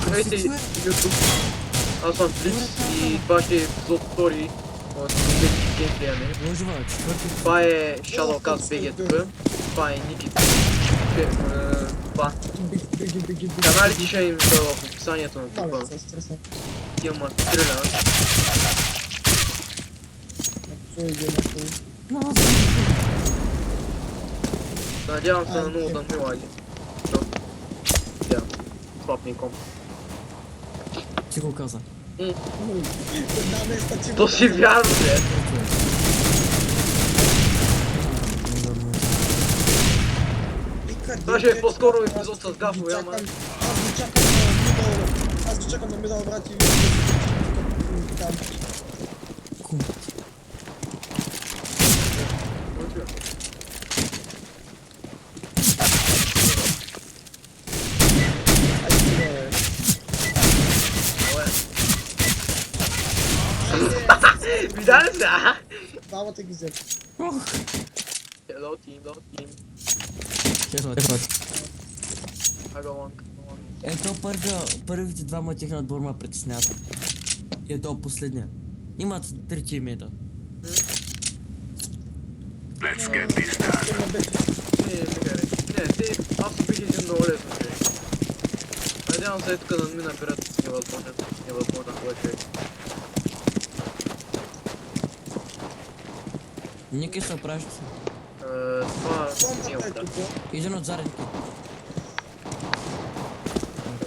Гледайте YouTube. Аз съм Фликс и това ще е епизод 2 от геймплея ми. Това е Shadowcast BG2. Това е Ники. Това. Каналите ще им са в описанието на това. Тема стреля. Надявам се на много да ми лаги. Да, слаб ми комп. Ти го каза. То си вярно, бе. Това ще е по-скоро епизод с гафове, ама... Аз го чакам на мидал, брат, и... там. Видя ли се, а? Двамата ги взех. Hello team, hello team. Ето първите двама техния отбор ме притесняват. И ето последния. Имат 3 тиммейта. Let's get this done. Не, ти, аз бих един много лесно човек. Надявам се тук да ми наберат невъзможен хубав човек. Ники се опраща се. Това не е опрат. Един от заредки.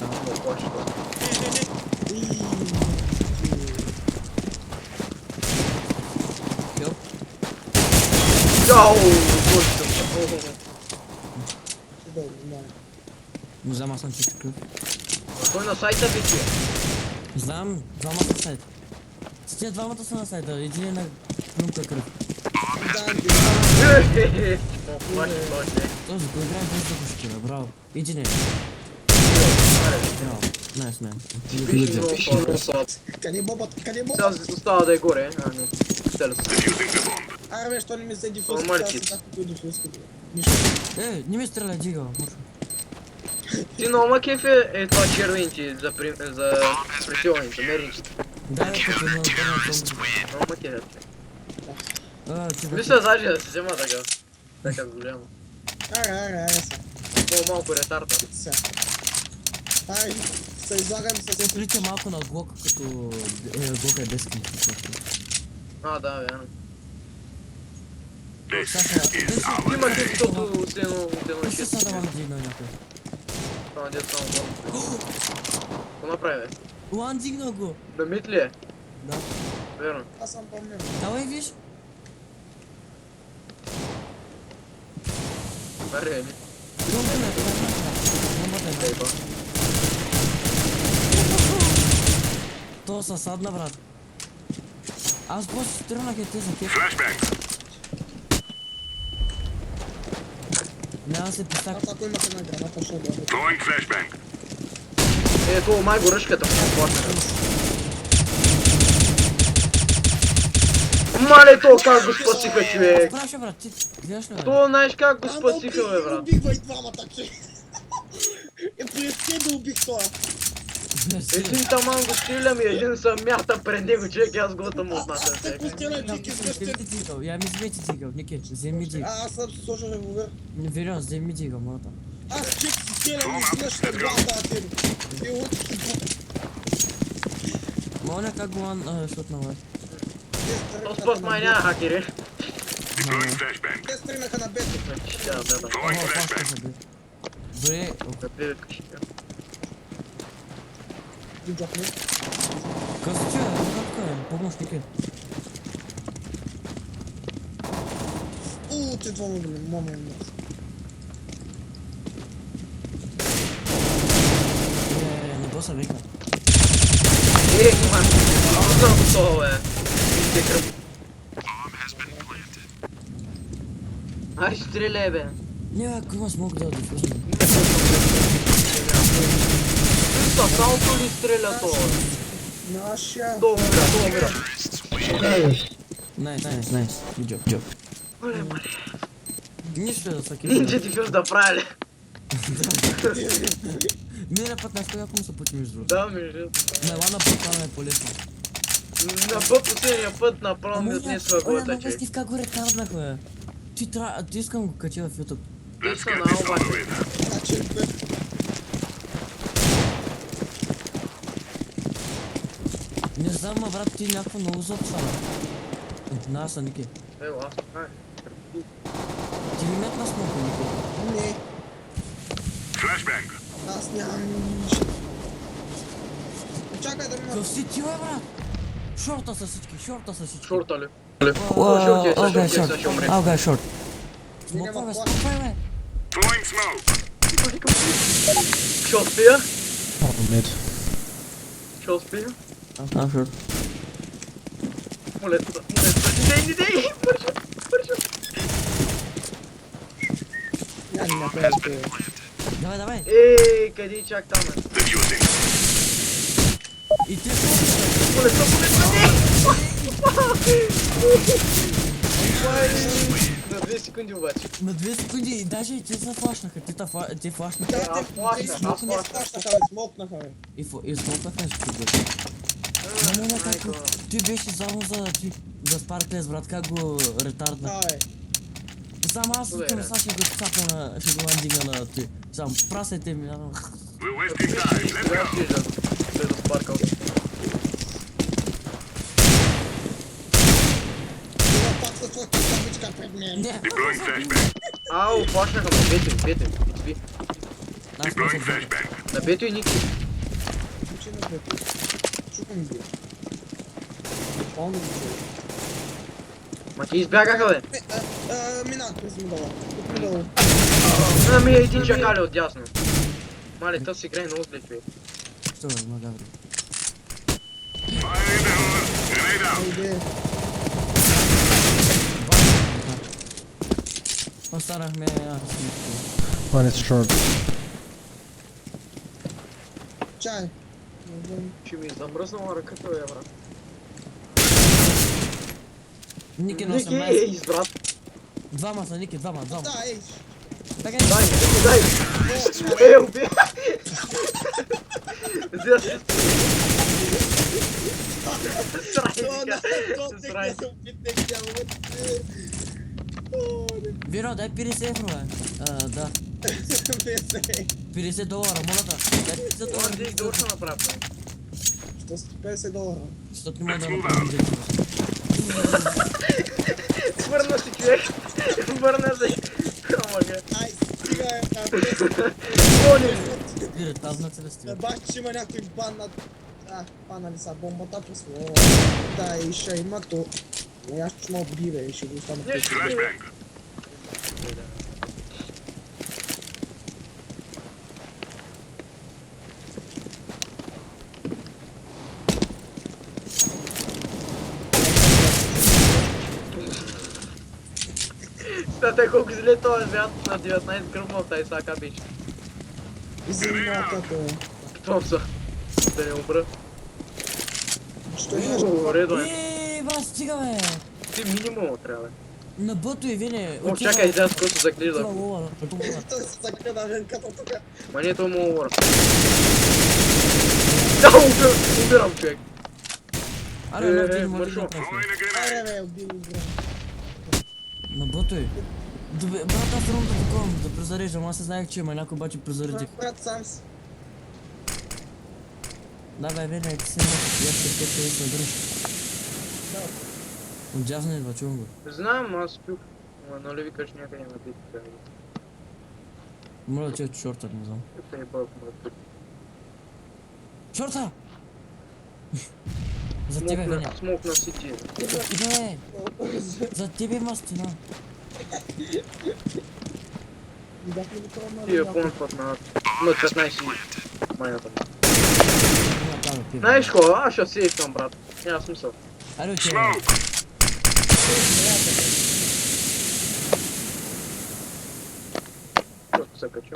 Много плаща. Хил. Яу! Боже Не знам, аз съм чисто кръв. той на сайта вече е. Знам, двамата са на сайта. С тия двамата са на сайта, един е на клюмка кръв. Този го играе без да го шкира, браво. Един е. Браво. Найс, найс. Къде бобът? Къде бобът? Сега остава да е горе, а не. Стеля се. Аре бе, що не ми седи фъска? Нормалки. Аз сега купил до фъска. Нищо. Не ми стреляй, дига, мъжо. Ти много ма кеф е това червените за пресилни, за мерниците. Да, бе, като едно отбърна зомби. Много ма кеф. Чува. Мисля даже да се взема така. Така голямо. Аре са. По-малко ретарда. Сега. Ай, се излагам Се с... прилича малко на Глок, като Глок е 10 км. А, да, верно. Саша, Има кеф, защото се едно ще са да ме дигна някой. Това дет само бомба. Какво направи, бе? Лан дигна го. Да мит ли е? Да. Верно. Аз съм помня. Давай виж. Аре, ли? Громко не, това Ей, ба. То са садна, брат. Аз после стрънах и те за кеф. Flashbang. Няма да се писак. Аз ако имах една граната, ще да... Throwing flashbang. Ето, май горъшката му е плащана. Мале, то как го спасиха, човек? Спрашай, брат, ти гледаш ли, бе? То знаеш как го спасиха, бе, брат? Убих бе и двамата, че. През да убих това. Един таман го стрелям и един съм мята пред него, човек, и аз го му отнася. Аз те го стреля, Ники, скъщи. Я ми вземи ти дигал, Ники, вземи ми дигал. Аз съм сложил револвер. Не верен, вземи ми дигал, моята. Аз чек си стреля, ми изведнъж след главата на тебе. И лучих и бух. Моля как го лан шутнала. То спорт май няма хакери. Deploying flashbang. Те стреляха на бето. Да, да, да. Throwing Ого, flashbang. пашка заби. Добре, Да привикаш. Видяхме. каза че, как е, помощник е. Те двама били, мама ми. Не боса века. Ман, аз знам това, бе. Вижте кръв. Ай, стреляй, бе. Не, ако има смог да дефузим. Вижте, салто ли стреля то? Наша. То умира. Найс, найс. Джоб. Мале. Нищо да са кефи. Нинджа ти фюз да прави. Миналия път на яко му се пути между другото. Да, между. На Лана път е по-лесно. На последния път направо ми отнесла главата, Оля, че. Стив, как го ретарднах, бе? Ти искам го качи в YouTube. Let's Иска get на this over обаче. with. Значи, бе, Не знам, ма брат, ти някаква много злоб стана. На аз, Ники. Ево, аз знае. Ти ли метна смока, Ники? не, Flashbang. аз нямам нищо. Чакай да ме... Къв си ти, бе, брат? Шорта са всички. Шорта ли? I'll go short. ще умре. I'll go short. Не, Смоква, бе, няма смоква, бе. Throwing smoke. Ще успея? Mid. Ще успея? I'm short. Молета. Не, бързо. Няма да успея. Давай. Ей, къде чак там е? Defusing. И ти Молета, на 2 секунди обаче. на 2 секунди и даже и те се флашнаха. Те флашнаха. Да, Аз плащах. смокнаха, бе, смокнаха, бе. И смокнаха нещо тук. Не, как ти беше само за Sparkless, брат, как го ретардна. Да, бе. Само аз Добре. тук ще го цапа на... ще го надигна на ти. Само прасайте ми, ано. We're wasting time. Let's Сега go. ще изляза. След да спаркал. Това пак са твоята кавичка пред мен. Не, Deploying flashbang. Ау, плашнаха ме. Бето. Ицви. аз не Deploying съм. flashbang. На Бето и Ники. Звучи на двете. Чукам ги. Буквално ги чуя. Ма ти избягаха, бе. Минах през мидала. Тук мидало. Ами един чакали от дясно. Мале, тъв си играе много зле, човек. Що бе, ма гаври. Fire in the hole. Grenade out. Айде. Останахме аз. One is short. Чай. Ще ми замръзнала ръката, бе, брат. Ники на Ники, 18. избрат. Двама са, Ники, двама. Да, ей. Така Дай, Ники, дай. Уби. Взя се. Срай. Вино, дай 50 евро, бе. Да. 50 долара, моля те. Дай 50 Това долара. не долу ще направя. $50. Защото няма да направим дете. Върна си, човек. Върна се. Омага. Ай, стига е там. Гони. Спира, тази знак се да стига. Бах, че има някой бан над... панали са бомбата по своя. Да, и ще има то. Но аз ще ме отби, бе, и ще го оставя. Не, ще Flashbang. Стате колко зле това звят на 19 гръбнал тази сака бич. Извинявай, като е. Това са. Да не умра. Що имаш? Редо е. Брат, стига, бе. Ти минимум трябва. На бъто и вине. О, чакай, изляза просто заглежда. Той се закрена женката тук. Ма не, това му умра. Да, убирам човек. Аре, но ти не мършо. можеш да направиш. Throwing a grenade. Аре, бе, убил го. На бъто и. Добре, брат, аз тръгвам да такова, да презареждам. Аз не знаех, че има някой, обаче презаредих. Брат, сам си. Да, бе, вине, ти си не. Я ще те се дръж. Отдясно идва, чувам го. Знам, аз пюх. Ма нали викаш някъде на бит. Моля, че е шорта, не знам. Те е бълк, мрат. Шорта! За тебе, Веня. Смокна си ти. Иде, за тебе има стена. Видяхме ли това на Ти е пълен път на 15 майната. Има там, пива. Знаеш какво, аз ще си искам, брат. Няма смисъл. Аре, че Smoke. Просто се качу.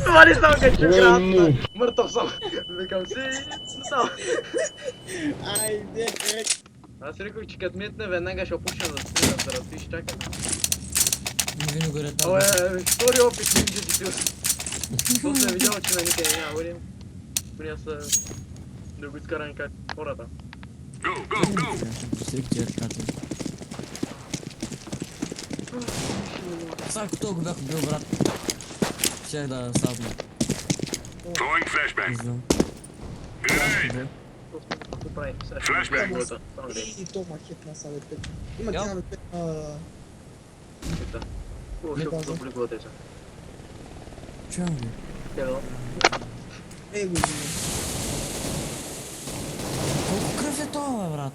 Това не съм качу, брат. Мъртъв съм. Викам си, сам. Айде, човек. Аз рекох, че като метне веднага ще почна да стреля, да разпиш, чакай. не ви не го ретал. Абе, втори опит не вижда ти. То съм видял, че на никъде няма водим. Поне са да го изкараме как хората. Go, go, go! Стрикти ръката. Сега ако толкова бях убил, брат, щях да садна. Throwing flashbang. Не знам. Grenade! Какво прави? Сега ще Flashback. гледам голата. Само гледай. И то ма хитна са ВП. Има Я. тя ВП. Пита. Хубаво ще го заболи голата сега. Чуем ви. Гледам. Ей го извини. Колко кръв е това, бе, брат?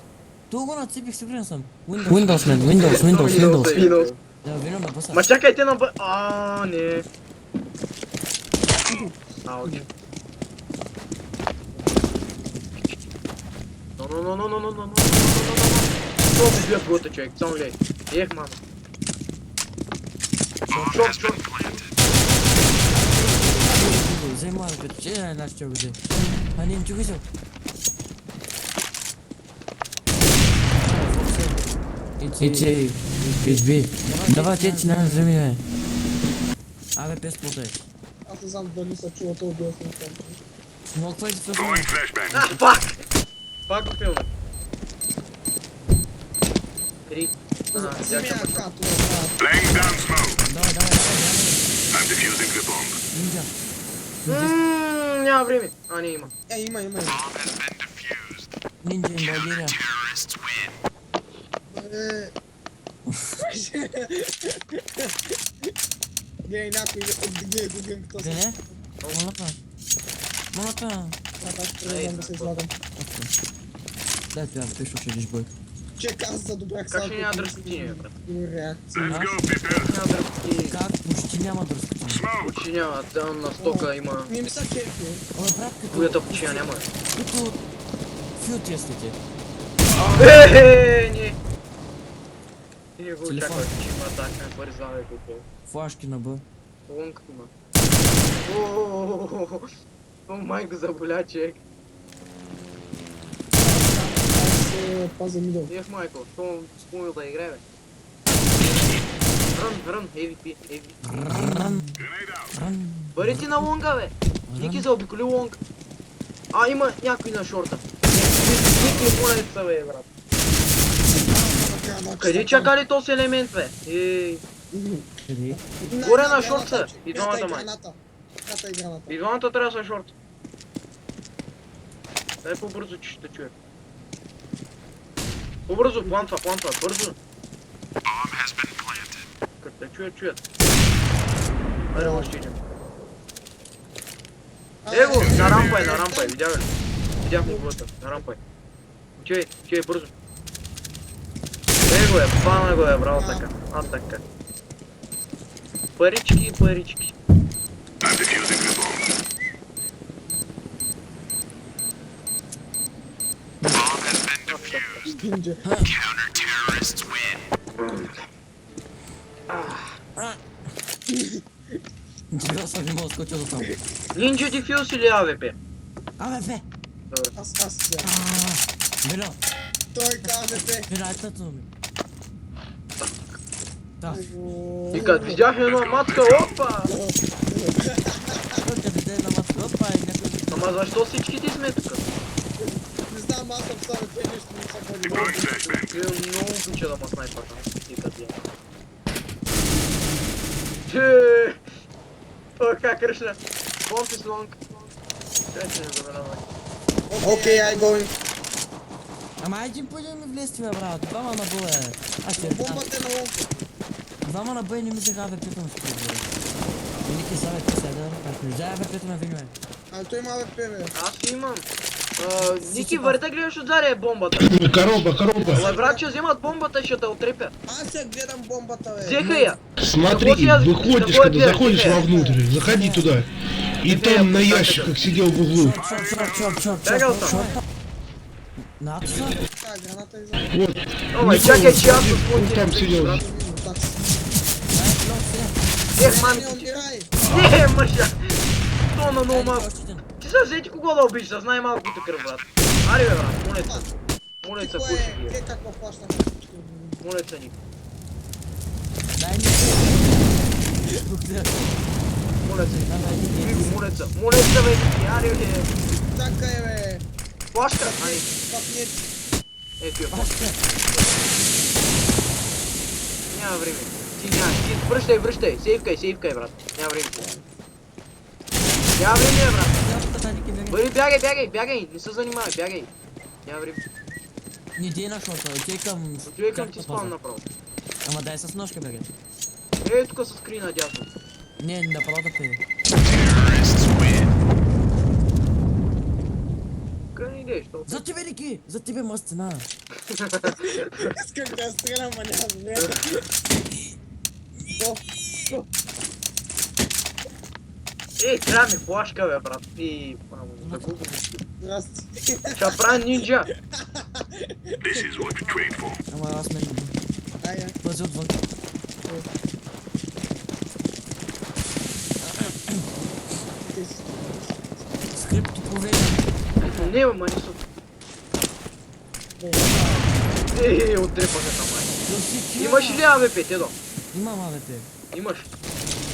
Толкова нацепих, сигурен съм. Windows, man, Windows. Да, винам да бъса. Ма чакайте на бъ... не. Ауч. No. Що ми бия голата, човек? Само гледай. Ех, мама. Шорт. Взей моя пет, че е наш човек взе. А не, ничего взел. Иди, би. Давай, ти не вземи. Абе, пес потай. Аз не знам дали са чува това голос на това. Но какво е това? Throwing flashbang. Пак! Пак го филма. 3. Вземи я като, брат. Laying down smoke. Давай. I'm defusing the bomb. Нинджа. Няма време. Не има. Има. Нинджа им България. Гледай някой, гледай го гледам като се. Къде? Молата. Брат, аз трябва да се излагам. Дай това, пишу, че лиш бой. Чек, аз задобрях Как ще няма дръскотиния, брат? реакция. Let's go, people. Няма дръскотиния. Как? Почти няма дръскотина. Smoke. Почти няма. Там на стока има... Не ми са черпи. Абе, брат, като... Хуята почина няма. Като... Филтестите. Не. Ти не го Телефон. очакваш, че има атака на бързаве какво. Флашки на Б. Лунка има. О, майко заболя, човек. Аз пазя мидъл. Ех, майко, що спомнил да играе, бе? Рън, AVP. Ран. Grenade out. Бъди ти на лонга, бе! Ники заобиколи лонг. Има някой на шорта. Ники монеца, бе, брат. Къде чакали този елемент, бе? Къде? Горе на шорт са. И двамата май. Граната и граната. И двамата трябва да са шорт. Дай по-бързо, че ще чуя. По-бързо, плантва, бързо. Като те чуят. Айде, още един. Его, на рампа е, видях ли? Видях му глата, на рампа е. Отивай, бързо. Его е, пана го е, брал така. Така. Парички. I'm defusing the bomb. Гинджа. Интересно съм не мога да скоча до там. Нинджа дефюз или АВП? АВП! Добре. Аз сега. Вело! Той казвате. Вело, е тъто ми. Да. И като видях една матка, опа! Той да виде една матка, опа, и някой... Ама защо всички ти сме тук? Не знам, аз съм само те нещо не съм ходил. Deploying flashbang. Вие много обича да ма снайпа там. И като я. О, как решна? Бомб is long. Чай се не забелявай. Окей, I going. Ама един път да ми влезти, бе, брат. Двама на Б, е. Аз ще... Бомбата е на лонка. Двама на Б и не ми се хава АВП-то ми ще прибира. И Ники са АВП седа. Ако не взява АВП-то ме винюе. А той има ВП, бе. Аз имам. Ники, върви да гледаш отзади е бомбата. Коробка. Але брат, ще вземат бомбата и ще те отрепя. Аз я гледам бомбата, бе. Взеха я. Смотри, Да вот я- выходишь, да вот когда я- заходишь я- вовнутрь, заходи туда. И Это я там на вот так ящиках сидел в углу. Бегал там. Надса? Да, граната е за... Вот, Ой, чакай, че аз он там сидел. Такс. Ех, мами. Не умирай. Не, мъжа. То на много малко. Още един. Ти са взети кого да убиш, да знае малкото кръв, брат. Ари, бе, брат, молеца. Молеца, Тихо кучи е, ги. те какво плащам. Молеца ни. Дай ми се. Тук те. mureță. Давай, иди. Mureță. Mureță, băi, are eu e... Така е, бе. Плашка! Ай, Папнети. ето я. Пашка. Няма време. Ти няма. Ти връщай. Сейвкай, брат. Няма време. Няма време, брат. Капата, Ники, бегай. Бъди, бягай. Не се занимавай, бягай. Няма време. Не дей на шорта, отивай към... Отивай към ти чаката спам паза. направо. Ама дай с ножка, бегай. Ей, тук се скри надясно. Не, направо да пее. Къде не идеш? За тебе, Ники! За тебе мастина! Исках да я стрелям, а няма време. О, Ей, трябва ми флашка, бе, брат. И... Да го здрасти. Ще правя нинджа. This is what we train for. Ама аз мен... Айде. Пази отвън. Ти си. Скрипто поведе. Не, бе, мани са. Ей, отдрепаха там, май. Имаш ли АВП, Тедо? Имам АВП. Имаш?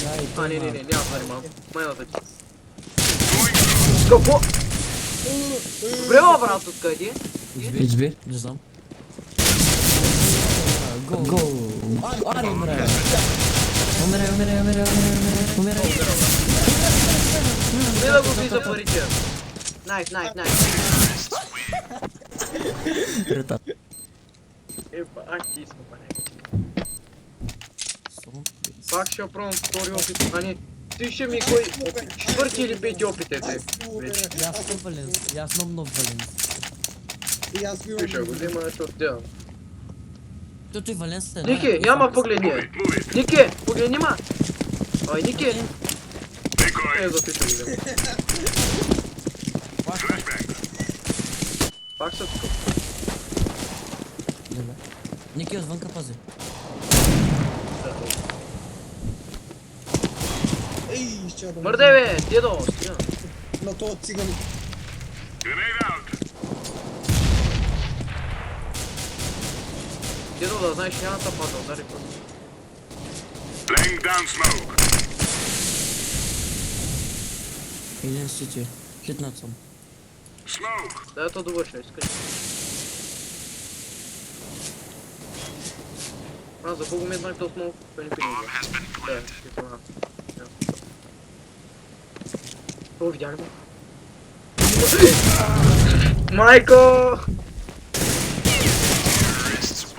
Да, и А, той не, има. няма да занимавам. Майната ти. Какво? Добре, бе, брат, откъде? HB? Не знам. Гол! Аре, умре! Умирай! Не да го би за парите. Найс. Рета. Ах, ти сме, пане. Пак ще пробвам втори опит. А не, ти ще ми кой четвърти или пети опит е те. Вече. Ясно много вален. И аз бивам. Ти ще го взема да чортя. Тото и вален сте. Ники, няма погледни. Ники, погледни ма. Ай, Ники. Е, за ти ще го взема. Пак са тук. Ники отвънка пази. Ей, изчадам. Мърдай, бе, дедо. стига. На този циган. Grenade out. Дедо, да знаеш, няма да падал, да рекла. Laying down smoke. Един сити. Хитнат съм. Smoke. Да, то довърша, искай. А, за Богу ме знак да смол. Той не пили. Да, ще това. О, видях го. Майко!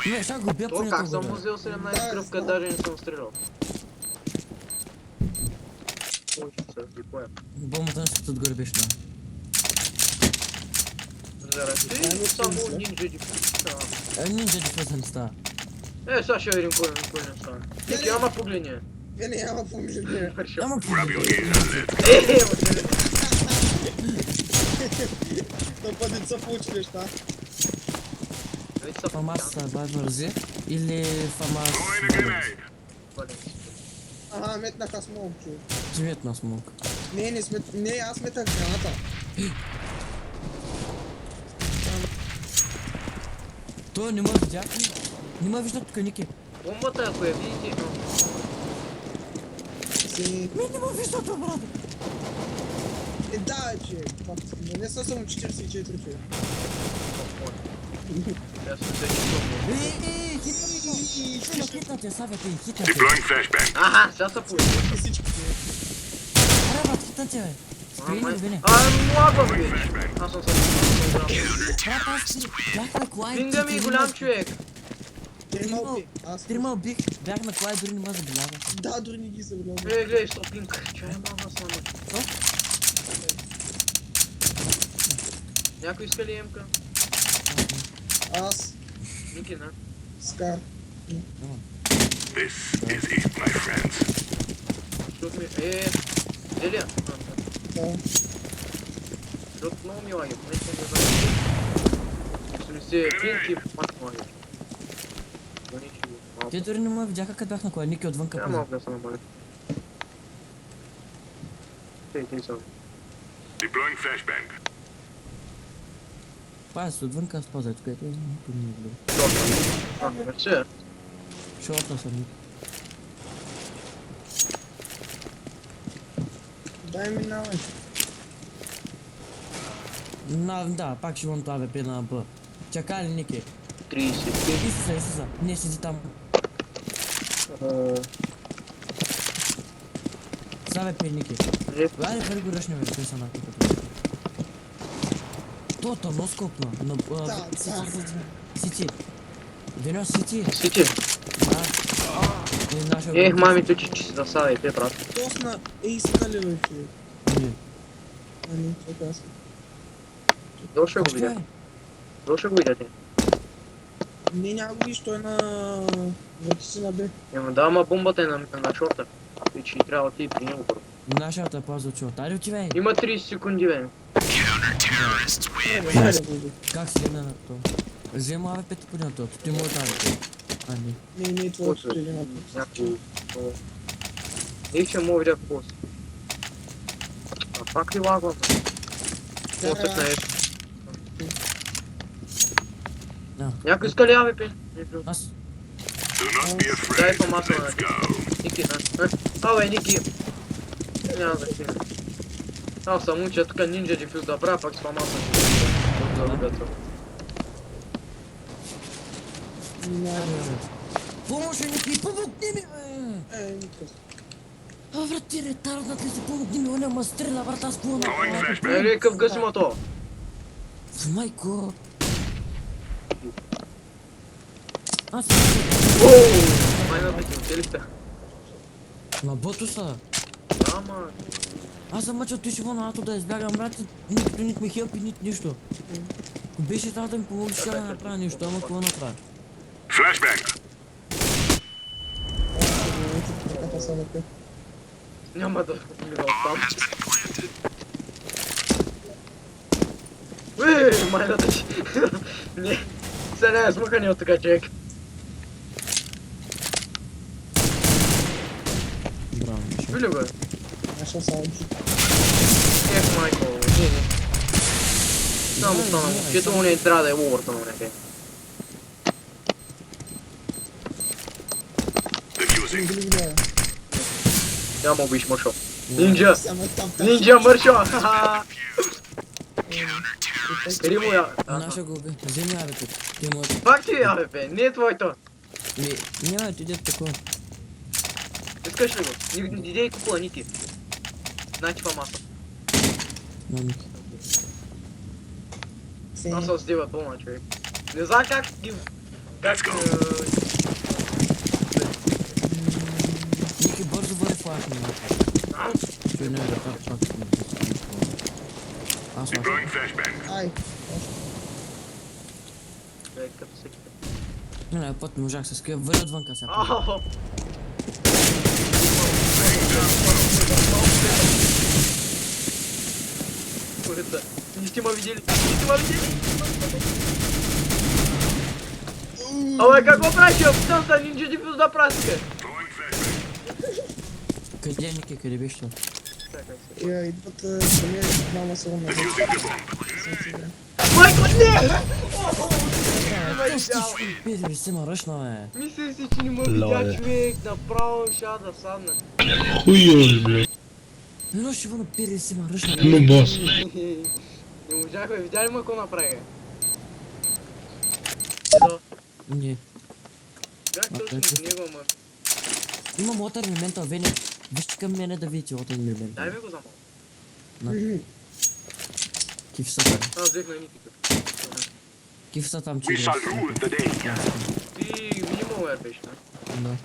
Не, сега го бия То поне как съм толкова. му взел 17 кръв, къде даже не съм стрелял. Ой, се разликоя. Бомбата не се отгоре беше на. Заради само нинджа Нинджа дефенс не става. Е, сега ще видим кой не стане. Ники, ама погледни. Е, няма помиление. Ама Grab your gear and let's Да пъти са получи неща. Фамас бай вързи или Фамас... throwing a grenade. Ага, метнаха смолк, чу. Живеят на смок. Не, аз метах граната. Той не ме видя. Не ме вижда тук, Ники. Бомбата, ако я видите, Си... Не ме вижда тук, брат. Да, че. Не са само 44, че. аз съм се чувствам. Хитнат е, Савя, ти, хитнат е. Deploying flashbang. Аха, сега са получи. Всички. Аре, брат, хитнат е, бе. Спри ли, бе, не? Млага ми! Аз съм се Брат, аз бях на кола и... Пинга ми голям човек! Трима убих, бях на кола и дори не ме забеляза. Да, дори не ги забелязам. Гледай, стопинка. Чай мама с мама. Някой иска ли емка? Аз, Ники, на. Скар. This is it, my friends. Защото ми... Делия? Да. Защото много ми лаги. Не съм не знам. Ще ми се клинки, пак лаги. Те дори не ме видяха къде бях на кола, Ники отвън Няма къпа. малко да се намали. Ти съм. Deploying flashbang. Пазя отвън къс пазя, тук ето. Вече. Шорта съм, Ники. Дай минавай. Да, пак ще имам това ВП на Б. Чакай ли, Ники? 30. Исуса. Не, седи там. Са ВП, Ники. Айде, пари го ръшне, бе, той са накъпа. То но скопна. Сити. Деньо, Сити. Сити. Да. Наша... Ех, мамите, че си засадайте, брат. Тосна искали ли ти? Не. Ами, чакай се. Дошъл го видя. Дошъл го видя ти. Не, няма го виж, той е на... Върти си на Б. Ема да, ама бомбата е на шорта. И че трябва да ти при него първо. Нашата паза от шорта. Айде отивай. Има 30 секунди, бе. Как си гледа на то? Взема АВП-то по на тото. Ти му остави. А, не. Не, твоето преди на Някакво... Ще мога видя какво си. А пак ли лагва? После нещо. Да. Някой иска ли АВП? Аз... Do not be Дай afraid. по маса на Let's go. Ники, да. Абе, Ники. Няма да си. Аз съм уча тук нинджа дефюз да правя, пак с по маса. Помощи, Ники, помогни ми, бе! Никак. А, брат, ти ретардът ли си, помогни ми, оня ма стреля, брат, аз какво направя? Ели, какъв гъсима то? Майко! Аз... Ооо! Майната ти отелихте. На ботуса! Ама... Аз съм мъчал ти шиво на ато да избягам, брат, нито ми хелпи, нито нищо. Ако беше трябва да ми помогли, ще да направя нещо, ама какво направя? Flashbang. Така са на Б. Няма да умира оттам. Майната ти. Не. Се не е смъкани от така човек. Браво, Миша. Вили го е. Наша сауджи. Ех, майко, не. Само стана момчето, му не трябва да е ловърта на някъде. Diffusing. Били гледа. Няма убиш мършо. Нинджа! Само там. Нинджа мършо! Ха-ха! Къде му я? Наша го бе, вземи АВП-то. Ти му е... Пак ти е АВП, не е твоето. Няма ти дет такова. Искаш ли го? Иде и купува, Ники. Значи па маса. Мами. Аз съм сдива пълна, човек. Не знам как ги... Как... Ники, бързо бъде флашни. Той не е да пак. Аз. Deploying flashbang. Ай. Човек, като всеки. Не, път не можах се скрия. Върви отвънка сега. Ау! Курица. Не сте ма видели? Не сте ма видели? Абе, какво правиш? Опитам са нинджа дифюз да прасика. Throwing flashbang. Къде е, Ники? Къде беше това? Чакай се. Идват самия двама са на Б. Майко, не! Пизли си ма ръшна, бе. Мисля си, че не ме видя човек. Направо ще да садна. Хуёж, блядь. Но ще въна пири си ма ръшна. Ну, босс. Не можахме, видя ли ме какво направи? Ето, Не. бях точно с него, ама. Имам отър момента, Вене. Вижте към мене да видите отър момент. Дай ми го за малко. Киф са там. Аз взех на Никита. Киф са там, че... We shall rule the day. Ти минимал беше, не? Да.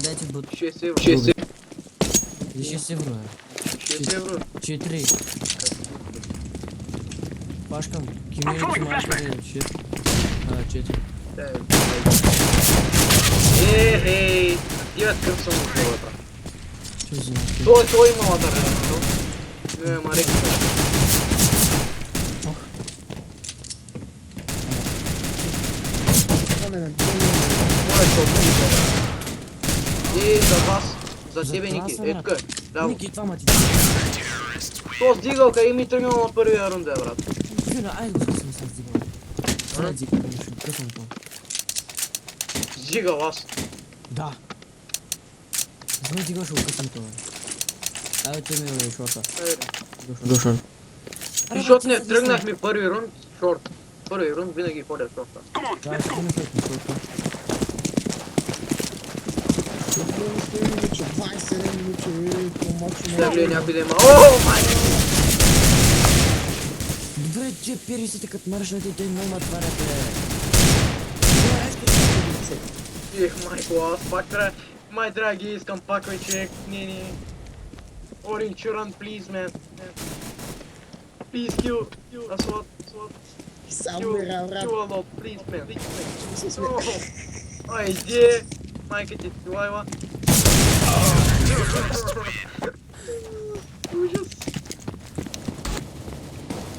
Дайте бут. 6 евро. 6 евро. За 6 евро, бе. 6 евро. 4. Пашкам. Кимието малко е 6. 4. Ей, я открыл саму золото. Що за... Той има латар, не, Марек. И за вас, за тебе, Ники. Е, тук е. Браво. Ники, това мати. То сдигал, къде ми тръгнал на първия рунда, брат. Фина, айде го съм сега сдигал. Това дзика, нещо, късам това. Сдигал аз. Да. Знам дигал, ще го късам това. Айде ти ми шорта. Хайде. До шорт. Защото не тръгнахме първи рунд, шорт. Първи рунд винаги ходя шорта. Come on, Да, let's ти go. ми шорта. Стои минути, 27 минути, по-мачо Трябва ли някой да има? О, май! Добре, че перисите като маршнете те няма отварят, Ех, майко, аз пак трябва... Май трябва да ги искам пак, бе, човек. Не. Orange run, please, man. Please, kill. Aswad. Само рав, Kill a lot, please, man. Oh. Айде! Майка ти, лайва. Ужас.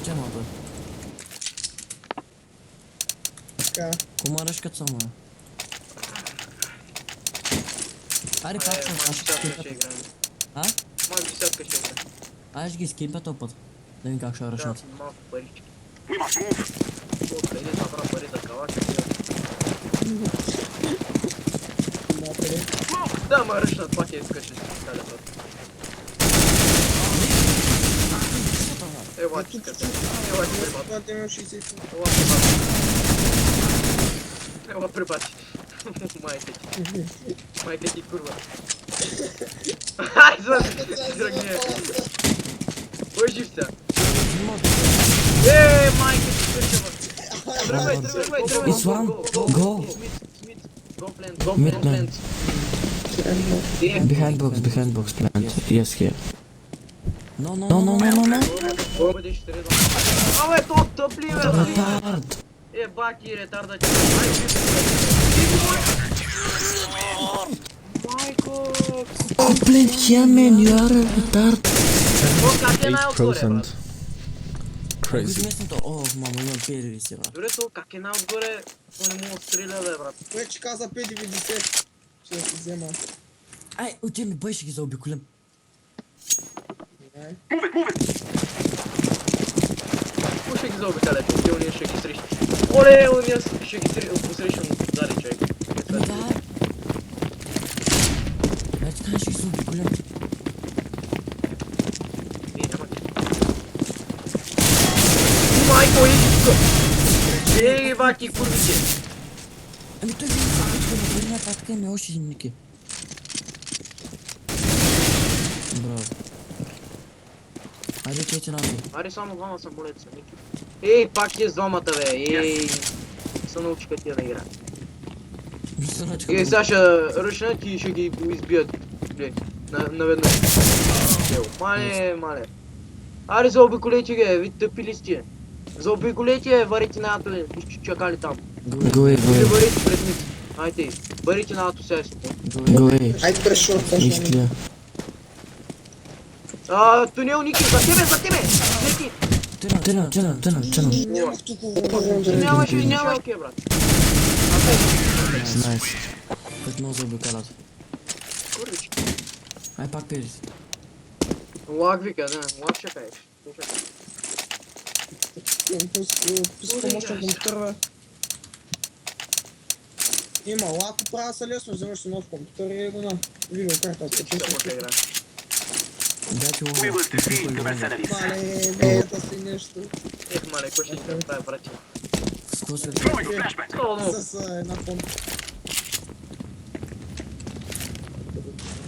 Че малко? Така. Комараш като само. Аре, пак съм, аз Май ще десятка ще скимпат. играем. А? Май десятка ще играем. Аз ще ги скимпа този път. Да видим как ще Трябва ръшнат. си малко парички. We must move. Откъде набра пари за калака? Напред. Да, ма ръчнат пак искаш да си сталя това. Ева ти къде. Ева ти прибати. Това има 60. Ева прибати. Майка ти. Майка ти курва. Ай, зръгни. Кой е жив сега? Майка ти кърчава. Тръгвай. It's one. Go. Mid man. Behind box plant. Yes, here. No. Абе, то тъпли, бе! Retard. Баки, ретарда ти. Майко! Complaint here, man. You are a retard. О, как е най-отгоре, брат? О, мамо, имам периси, брат. Добре, то как е най-отгоре, то не мога да стреля, бе, брат. Вече каза 5,90. Ще си взема. Ай, отивай ми бъй, ще ги заобиколим. Не. Move it. Кой ще ги заобикаля, че уния ще ги среща? Оле, уния ще ги посрещам отзади, човек. Да. Вече така ще ги заобиколим. Няма ги. Майко, иди тук! Баки, курвите! Ами той ви заобиколи, на предния патка има още един Ники. Браво. Айде, чете надо. Аре, само двама самолета са, Ники. Ей, пак е с двамата, бе, ей! Са научиха тия да игра. Ей, сега ще ръчнат и ще ги избият. Глей, наведнъж. Мале. Аре, заобиколете ги, ви тъпи ли сте? Заобиколете, варите на ато, чакали там. Go Или away. варите пред мит. Айде, варите на ато сега си. Go away. Айде през шорта. It's clear. Тунел, Ники, за тебе! Ники! Turn. Нямах толкова. Нямаш ке, брат. Nice. Като много заобикалят. Курвички. Ай, пак периси. Лаг вика, да, лаг ще кажеш. Пуск помощна компютъра. Има лако, правя се лесно, вземаш си нов компютър и го на видеокарта. Дайте го. We will defeat the mercenaries. Мале, веята си нещо. Ех, мале, кой ще ни направи, братя? Скоро се Throwing a flashbang. Солно! С една помпа.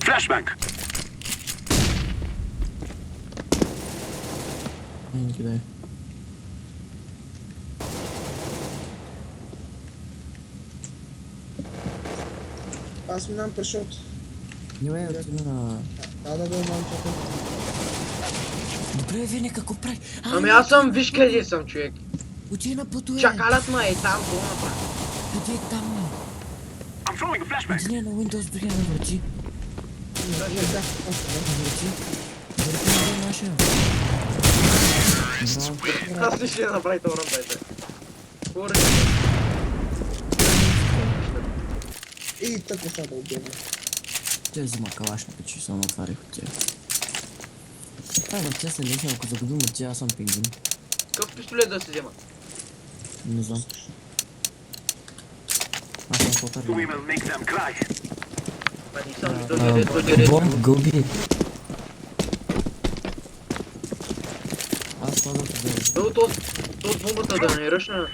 Flashbang. Не кидай. Аз минам през шорт. Не бе, отида на... Да, малчето. Добре, вие какво прави? Ами аз съм, виж къде съм, човек. Отида на пътуе. Чакалят ма е там, какво направи? Къде е там? I'm throwing a flashbang. Отида на Windows, дори на врати. Врати. Върху на нашия. Браво. Аз ли ще направи това ръмбайте? Горе. И тъпо ще да убием. Те взима калашника, че само отварих от тях. Да, те се лесни, ако загубим от тях, аз съм пингвин. Какъв пистолет да се взема? Не знам. Аз съм We по-търли. will make them cry. Ма ни съм, до директ. Бомб, go B. Складам се две. То с бомбата да не ръшна.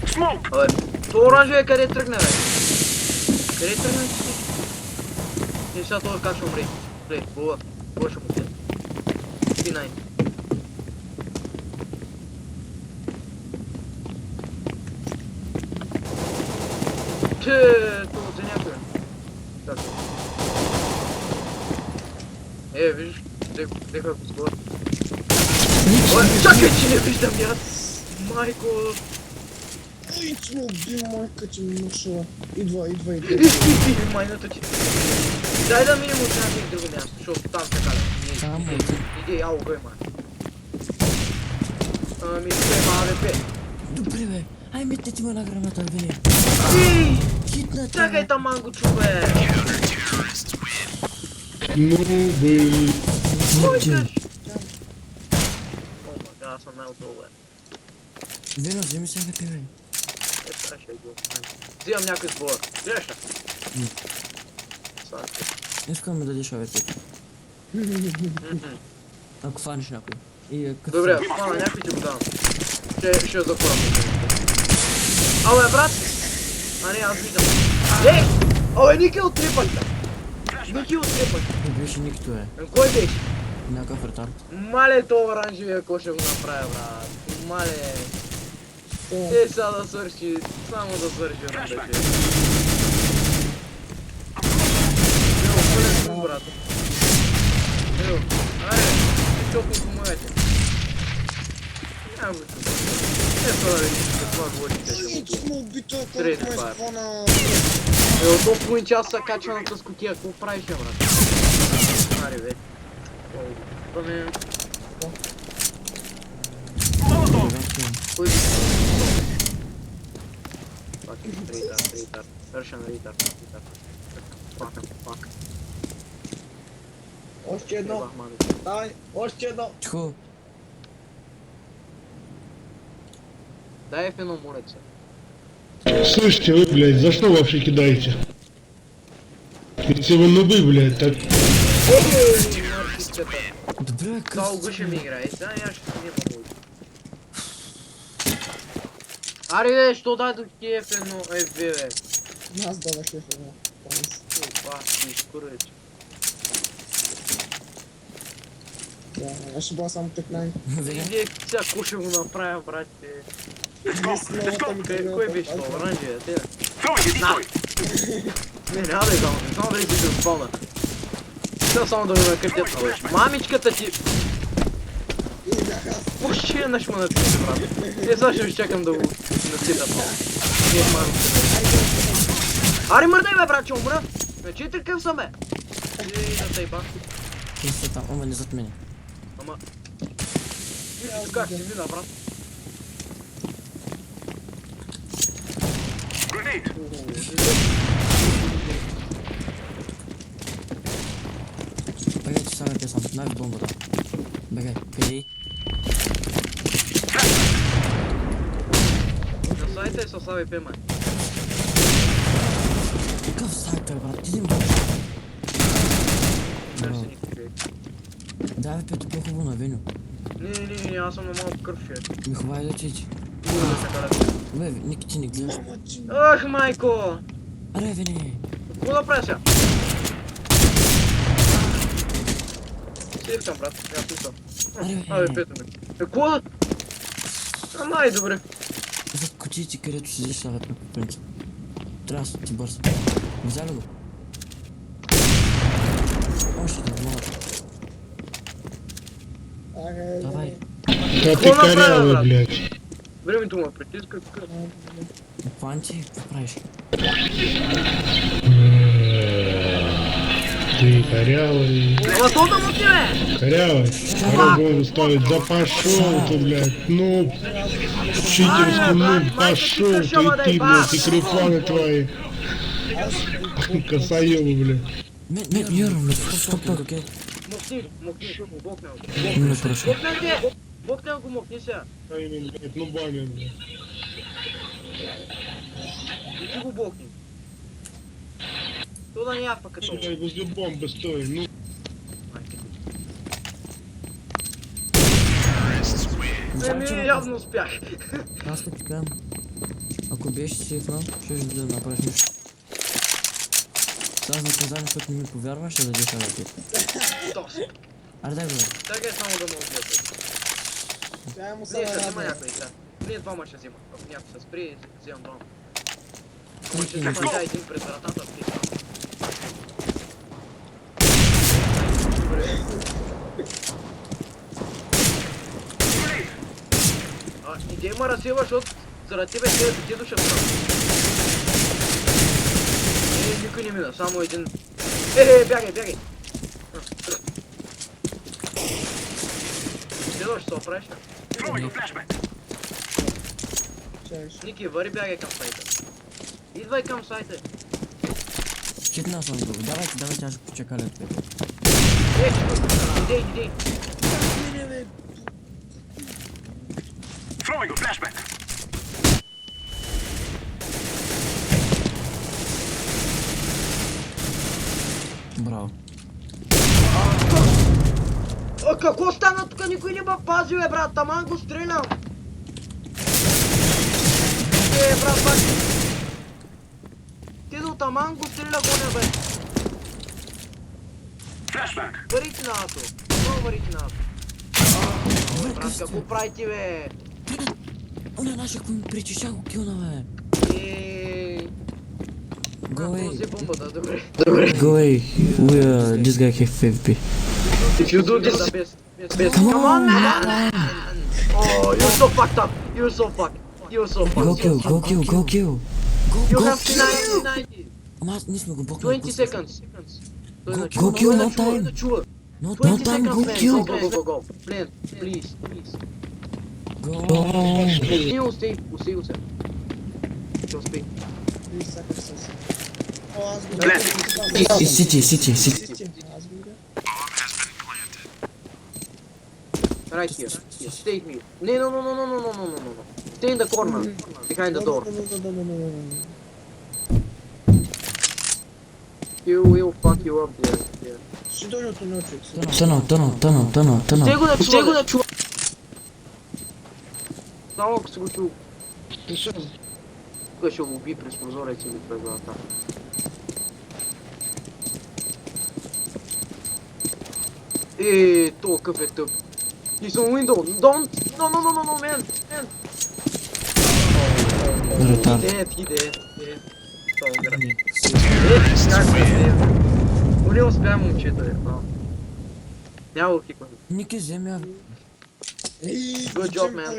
Smoke! Абе, то оранжеве къде тръгне, бе? Къде тръгне? И сега това как ще умре. Глед, бола ще му след. Спи най. Това за някой. Как е? Виждаш? Деха го сгода. Чакай, че не виждам аз! Майко! Ой, че ме убил, майка, че ме мъшила. Идва. Майната ти. Дай да минем от някакво друго място, защото там така да. Там е. Иди, ало, гой, май. Ами, се, АВП. Добре, бе. Ай, метне ти ме на граната, Вени. Ей! Хитна Чакай там манго чубе! Ну, блин. Кой къш? О, мага, аз съм най-отдолу, бе. Вено, вземи се АВП, бе. Сега ще го. Взимам някой сбор. Гледаш ли? М. Сега. Искам да дадеш АВП. Ако фаниш някой. И като Добре, фана, някой ти го давам. Ще запорам. Абе, брат! А не, аз виждам. Ей! Абе, Ники от 3 пъти! Ники от 3 пъти! не беше никто, е. Кой беше? Някакъв ретард. Мале, то оранжевия ко ще го направя, брат. Мале. Е, сега да свърши. Само да свърши ръндаче. Ево, пълен съм, брат. Ево, аре, ти чопни помогете. Няма го чупа. Не това да видиш какво говорите. Ой, че ме убито, колко Трейд ме файр. звона. Ево, то половин час са качваната с кутия. Какво правиш, бе, брат? Аре, бе. Това ми е... Кой би? Пак, рейтард. Ръшен рейтард. Пак. Още едно. Дай, още едно. Тихо. Дай фено, моля се. Слышите вы, блядь, за что вообще кидаете? Ведь вы нубы, блядь, так. Ей, наркичката. Добре, бе, Много къс. ще ми играе. Сега я ще снимам мой. Аре, бе, що дай до ти фено, бе. Аз дадах едно. Опа, ти скоръч. Аз ще бъда само 15. Вени. Иди, сега ко ще го направя, брате. Новата ми Кой беше това? Оранжевия, те? Throwing a decoy! Не, няма да играм, не знам дали си се спална. Сега само да ме накъртят на лъж. Мамичката ти... И бях аз. Въобще наш ме натиска, брат. Сега ще чакам да го натикат много. Не, мамичката. Аре, мърдай, бе, брат, че умра. Вече такъв съм, бе. И да тъйба. Ти си там, ама не зад мене. Ама... Така ще си мина, брат. Grenade! Бегай, че сам АВП сам. Най в бомбата. Бегай, къде? На сайта е с АВП, май. Какъв сайт, бе, брат? Ти не Търси никой човек. Да, АВП-то по-хубаво на Веню. Не, аз съм на малко кръв, човек. Ми хубаво е да чечи. Бе, Ники, ти не гледаш. Ама че... Ах, майко! Аре, Вени. Какво да правя сега? Сейф там, брат. Я слушам. Аре, АВП-то ми. Какво да? Ама и добре. зад кутиите, където седиш на АВП, по принцип. Трябва да ти бърза. Взя ли го? Още да мога. Аре, Давай. Да ты корявый, блядь. Времето му притиска. Панти, какво правиш? Ты корявый. Ама то да му ти, бе! Корявый. Врагом ставить. Да пошел ты, блядь. Ну, читерский нуб, пошел ты, блядь, и крипаны твои. Косоебы, блядь. Мирно, стоп, окей? Мокни, бокне го. Не, прошу. Бокне го, мокни сега. Своими, блядь, нубами, блядь. И ти го бокни. То да няма пък като. Сука, возле бомбы стой, ну. явно успях. Аз като ти кажам, ако беше сейфнал, ще да направиш нищо. Сега за наказание, защото не ми повярваш, ще дадеш ракет. Точно. Аре дай го, бе. Чакай само да ме убият. Тя му се Не, ще взема радва. някой сега. Ние двама ще взема. Ако някой се спри, вземам двама. Ама ще Окей. взема тя един през вратата, спри. Идей ма разсева, защото заради тебе те душат там. Никой не мина, само един. Бягай, бягай! Следва ще се оправиш. Throwing a flashbang. Чакай, Ники, вари бягай към сайта. Идвай към сайта. Читнал съм го. Давайте, аз ще почекаля от пето. Идей. Throwing a flashbang. Браво. Какво стана тук? Никой не ме пази, брат. Таман го стрелям. Брат, пак. Ти до таман го стреля гоня, бе. Flashbang. Варите на ато. Много варите на ато. Брат, какво правите, бе? Она наша, ако ми причиша го килна, бе. Go away. Взе бомбата, добре. Go away. This guy have FP. If you do this, come on, man! Oh, you're so fucked up. You're so fucked. Go kill. You have 90. Ама аз ние сме го бухнали. 20 seconds. Go kill, no time. No 20 time, seconds, go man. kill. Go. Plan, please. Go. Не успей. Ще успей. О, аз го Глед. City. Аз го видя. Right here. Stay here. No. Stay in the corner. Behind the door. He will fuck you up there. Ще дойде от този човек. Тънал. Ще го да чува. Само ако си го чул. Тук ще го уби през прозореца или през врата. То какъв е тъп. He's on window. Don't. No, man. Retard. He dead. Това умира. Как се не успя момчето, Няма го хиквам. Ники земя. Good job, man.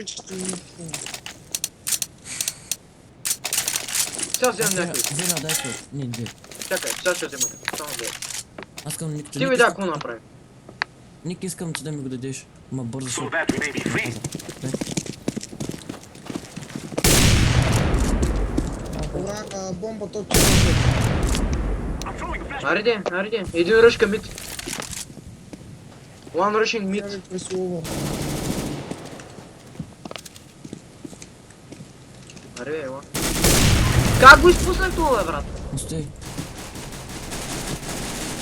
Сега вземам някой. Взема, дай се. Не, две. Чакай, сега ще взема. Само две. Аз искам Ники. Ти видя какво направи. Ники, искам ти да ми го дадеш. Ма бързо So ще. that we may be free. Бомбата от I'm throwing a flashbang. Ариде. Един ръж към мид. One rushing Тя mid. ви пресилва. Аре, ела. Как го изпуснах това, бе, брат? Остай.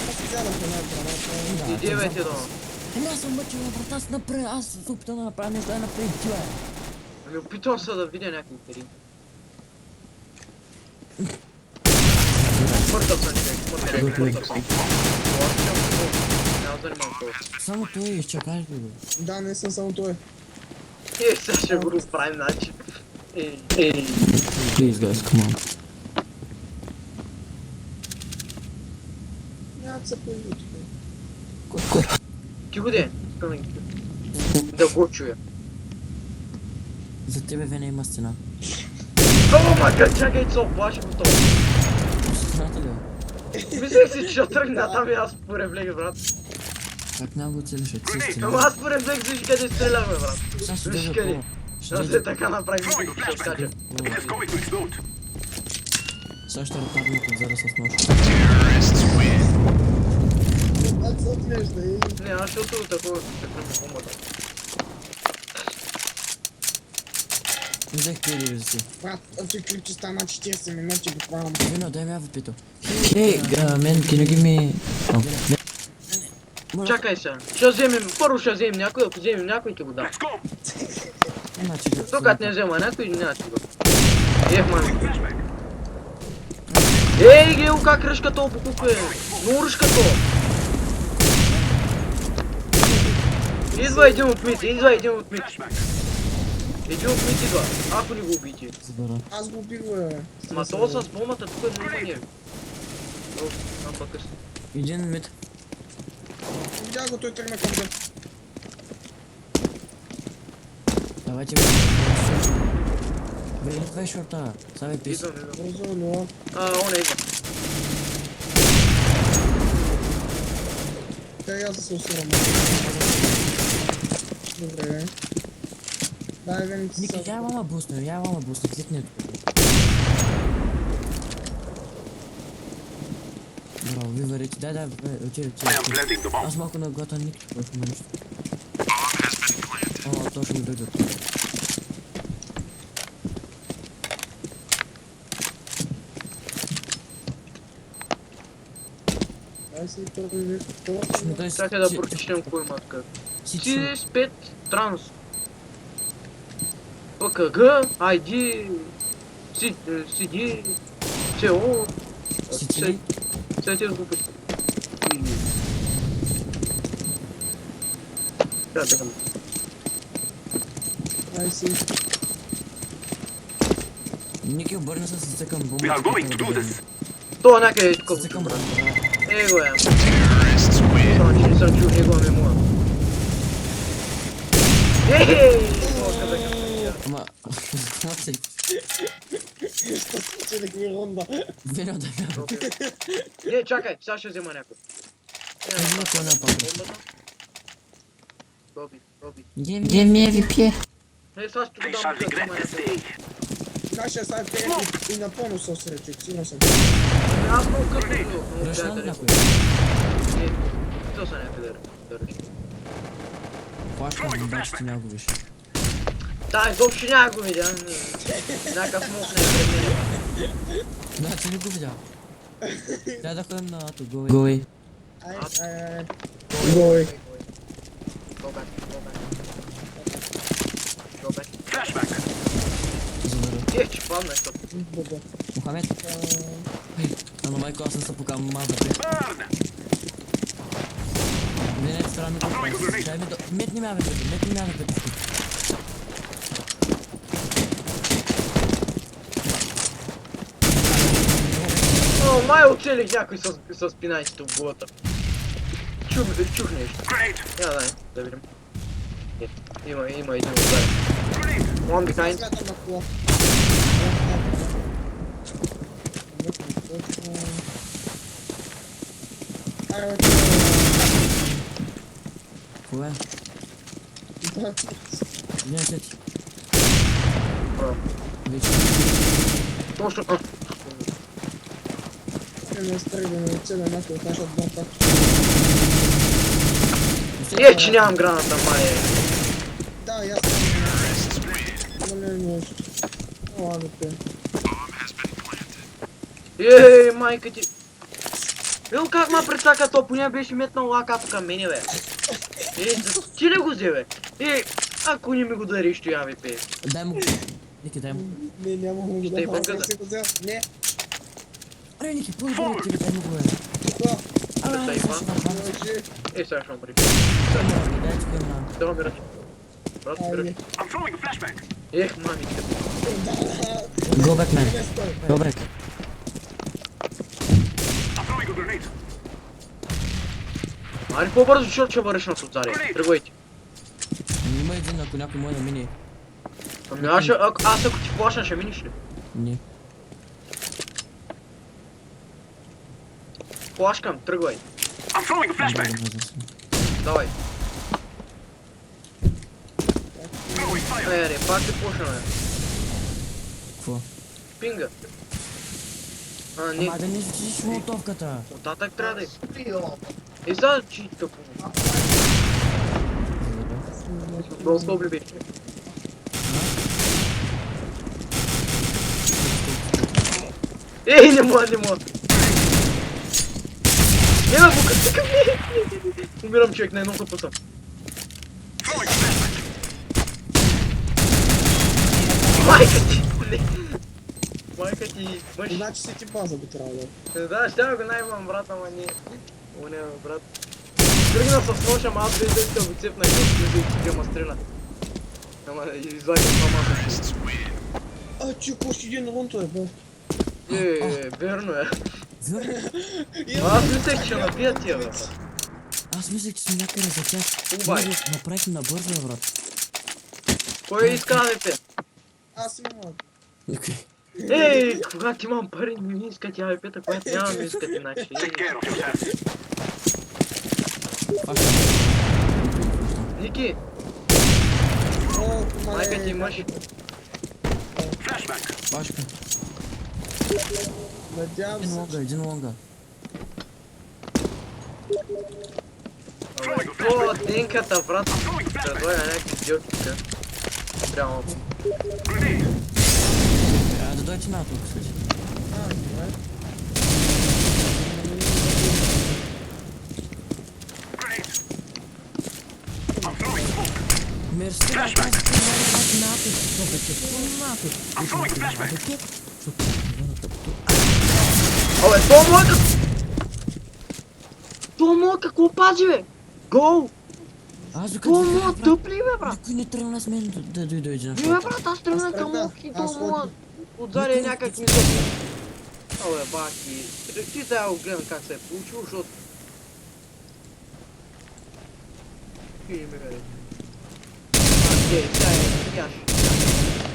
Аз вземах една граната. Иди, бе, ти долу. Ами аз съм мъчил, брат, аз направя, аз се опитам да направя нещо, да направи ти, бе. Ами опитвам се да видя някакви пари. Мъртъв съм човек, мъртъв съм. Няма да занимавам това. Само той изчакаш ли го? Да, не съм само той. Сега ще го разправим начин. Please guys, come on. Няма да се появи тук. Тихо де. Да го чуя. За тебе вене има стена. О, мака, чакай, се оплаши го това. Стената ли е? Мислех си, че ще тръгна там и аз поревлех, брат. Как няма го целиш от си стена? Ама аз поревлех, виж къде стреляме, брат. Сега ще Виж дойда къде. по... Аз се така направих, Throwing a ще скача. flashbang. It is going to explode. Сега ще ротарна от зара с нож. Аз се отвежда и... Не, аз ще отида такова, ще тръгна бомбата. Взех пири за си. Брат, този клип че стана 40 минути буквално. Вино, дай ми авипито. Hey, man, can you give me... Oh. Чакай сега, ще вземем, първо ще вземем някой, ако вземем някой, ще го дам. Let's go. Иначе как Тук не взема някой, няма го. Мами. Ей, Гео, как ръшка то по купе? Ну ръшка то. Идва един от мид, идва един от мид. Един от мид идва, ако не го убийте. Забора. Аз го убих, бе. Ма то с бомбата тук е много не. О, пък късно. Един мид. Видях го, той тръгна към мен. Давайте Бре, това е шорта. Саме пис. Идвам. Бързо, но... Он е идва. Тя и аз да се усирам. Добре. Дай веници Ники, са. я мама бусна, кликни тук. Браво, ви варите. Дай, отиде. I am planting the bomb. Аз малко наглата Ники, тук има нещо. О, то ще ми дойдат. Дай си първи Ще ми дай Чакай да прочетем кой има тук. Сичи. Си 5 транс. ПКГ, ID, CD, CO, Сичи. все тези глупости. Да, така. Дай си. Ники, обърна се с към бомба. We are going to do this. То някъде е тук. С към бомба. Его е. Само че не съм чул негова мемуа. Ей! Ама, знам се. Що спечелих ми рунда? Верно да я. Чакай, сега ще взема някой. Взема кой на папа. Бомбата. Роби. Где ми VP? Сега ще They го shall дам regret тук. this day. Нашия сайт е и напълно се осречих, сигурно съм. Аз много късно го. Ръшна ли някой? То са някъде да ръчи. Плашка, обаче ти няма го виж. Да, изобщо няма го видя. Някакъв мох не е пред мен. Значи не го видя. Трябва да ходим на ато, гой. Ай. Гой. Go back. Flashback. Забера. Че падна, защото. Бога. Мохамед, а на майко аз не съм покам маза. Burn. Не, странно. Дай ми до... Мет не ме авете. О, май оцелих някой с спинайците в главата. Чух нещо. Grenade. Я да видим. Има един удар. Grenade. One behind. Смятам на кола. Аре, Кое? бе. Не, сети. Браво. Вече. Точно. Не стреля да ме оцеля някой от нашата бомба. Че нямам граната, май. Да, и аз съм. Не може. О, те. Майка ти. Вил как ма прецака то, поня беше метнал лакато към мене, бе. Ти ли го взе, бе? Ако не ми го дариш, то я ви пее. Дай му го. Ники, дай му. Не, няма му го Ще е да. бъгъда. Аз си го взел. Не. Аре, Ники, по-добре ти дай му го, бе. Това. Аре, Дай, сега ма. ще направя. Може. Сега ще умри. Дай ти го на. Да, умираш. Брат, Айде. умираш. I'm throwing a flashback. Мамите. Go back, man. Не стой. Go back. I'm throwing a grenade. Али по-бързо, защото ще върши на соцари. Тръгвайте. Има един, ако някой може да мине. Ами аз ако ти плашна, ще миниш ли? Не. Плашкам, тръгвай. I'm throwing a flashback. Давай. Throwing fire. Пак те плашна, бе. Какво? Пинга. Не. Ама да не чистиш молотовката. Оттатък трябва да е. За читка по. Просто облюби. Не мога. Няма бука, тук Умирам, човек, на едното пътам. Throwing a flashback. Майка ти! Майка ти, мъж. Значи си ти база би трябвало да. Да, ще го най-имам брат, ама не. О, не, брат. Тръгна с нож, ама аз без да го цепна, като ма стрина. Ама извадя мамата. А, че още един рунто е, бе. Верно е. Верно. Аз мислех, че ще набия тия, бе. Аз мислех, че сме някъде за тях. Убай. Ние го направихме набързо, бе, брат. Кой иска АВП? Аз имам. Окей. Ей, когато имам пари, не ми искат АВП-та, когато нямам искат иначе. Take care of yourself. Ники, О, майка ти мъж. Flashback. Пашка. Надявам Един се, лонга, един лонга. О, денката, брат. Предлага някакви дилки тука. Прямо. Grenade. Да дойдете на тук, скажи. добре. Grenade. I'm throwing smoke. Мерси, да тази ти на тук. Добре, че на тук. I'm throwing a flashback. Абе, то моя... То моя какво пази, бе? Гол! Аз То докато моя ти тъп ли, бе, брат? никой не тръгна с мен да дойде на Не, бе, шоуто. брат, аз тръгна към тръгнах. мух и то Аз моя... Отзади е някак ми се... Абе, баки... Ти трябва да го гледам как се е получил, защото... Хили ме, бе. Окей, сега е, яш.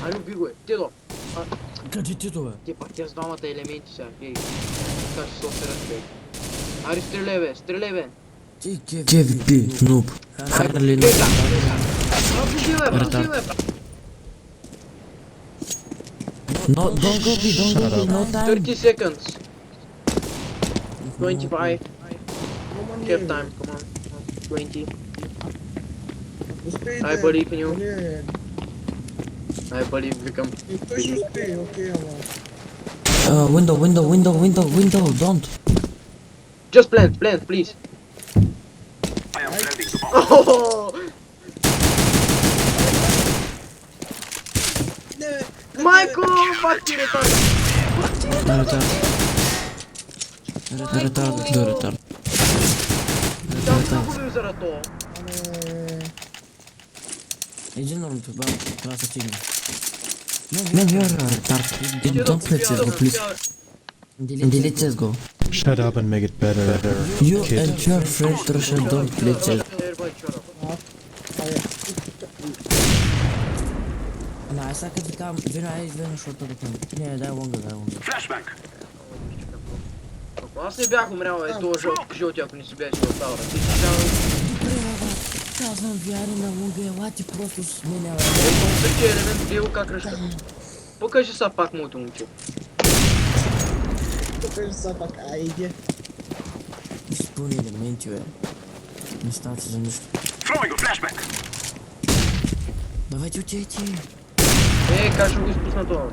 Ай, уби го е, Тедо. Къде ти това, бе? Те пак тя с двамата елементи сега, гей. Така ще се оферят, бе. Ари, стреляй, бе, стреляй, бе. Ти KVP, нуб. Харли на... Буди, бе, брат, буди, бе, брат. No, don't go B, no time. 30 seconds. 25. Ама Cap time, come on. 20. Успейте. I believe in you. Не, I believe we can. и той ще успее, окей, ама. Window, don't. Just plant, please. I am planting the bomb. Oh, Не, Michael, fuck you, retard. Retard. Там се губим заради това. аме... Един норм това, трябва да се стигне. Не вярвам, retard. Don't play CSGO, please. Delete CSGO. Shut up and make it better. You and your friend Russia don't play CSGO. Ербай, чорап. Не, сега като викам, изведнъж защото да към. Не, дай лонга. Flashback. Ако аз не бях умрял, е този жълти, ако не си беше оставал. Ти си щял... Добре, брат. Казвам вяри на лонга, ела ти просто сменя, бе. Всеки елемент гледа как ръшка. Покажи са пак моето момче. Покажи са пак, айде. Изпълни елементи, бе. Не ставате за нищо. Throwing a flashback. Давайте отидете. Как ще го изпусна това?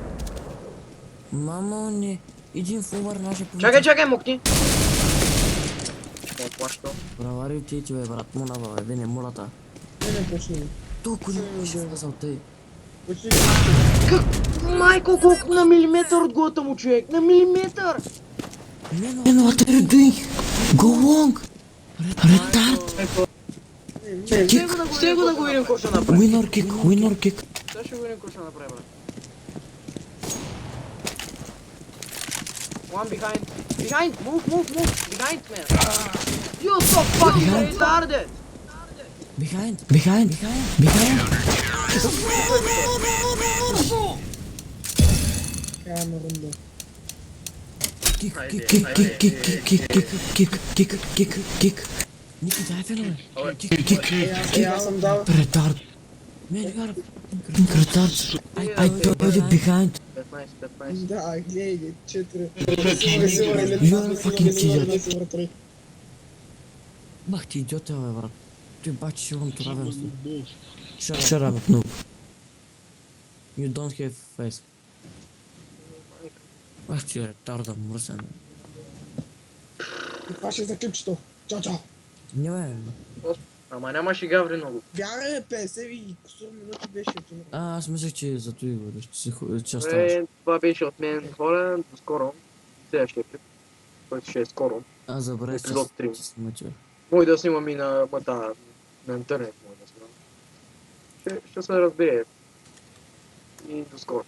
Мамо, не. Един фулър наше повече. Чакай, мукни! Какво плаща? Бравари отидете, бе, брат. Мунава, бе, не мулата. Не почни. Толкова не беше влезал тъй. Почни. Майко, колко на милиметър от главата му, човек? На милиметър! Man, what are you doing? Go long! Retard! Ще го да го видим какво ще направи. Winner kick. Сега ще го видим какво ще направи, брат. One behind, move, behind, man. You so fucking retarded! Behind! Каме рунда. Kick. Ники, дай фена, бе. Аз съм дал. Retard. Man, you are retard. I told you behind. 15. Да, гледай, 4. You are fucking idiot. Бах ти идиота, бе, брат. Той бачи сигурното равенство. Shut up, noob. You don't have face. Ах ти ретарда, мръсен. Това ще е за клипчето. Чао. Не, бе. Ама нямаше гаври много. Бяга 50 и кусор минути беше. Аз мислех, че за той говориш, че оставаш. Това беше от мен, хора. До скоро. Следващия клип, който ще е скоро. Аз забравих, Епизод че 3. ти снимача. Мой да снимам и на интернет. Мой да снимам. Ще се разбере. И до скоро.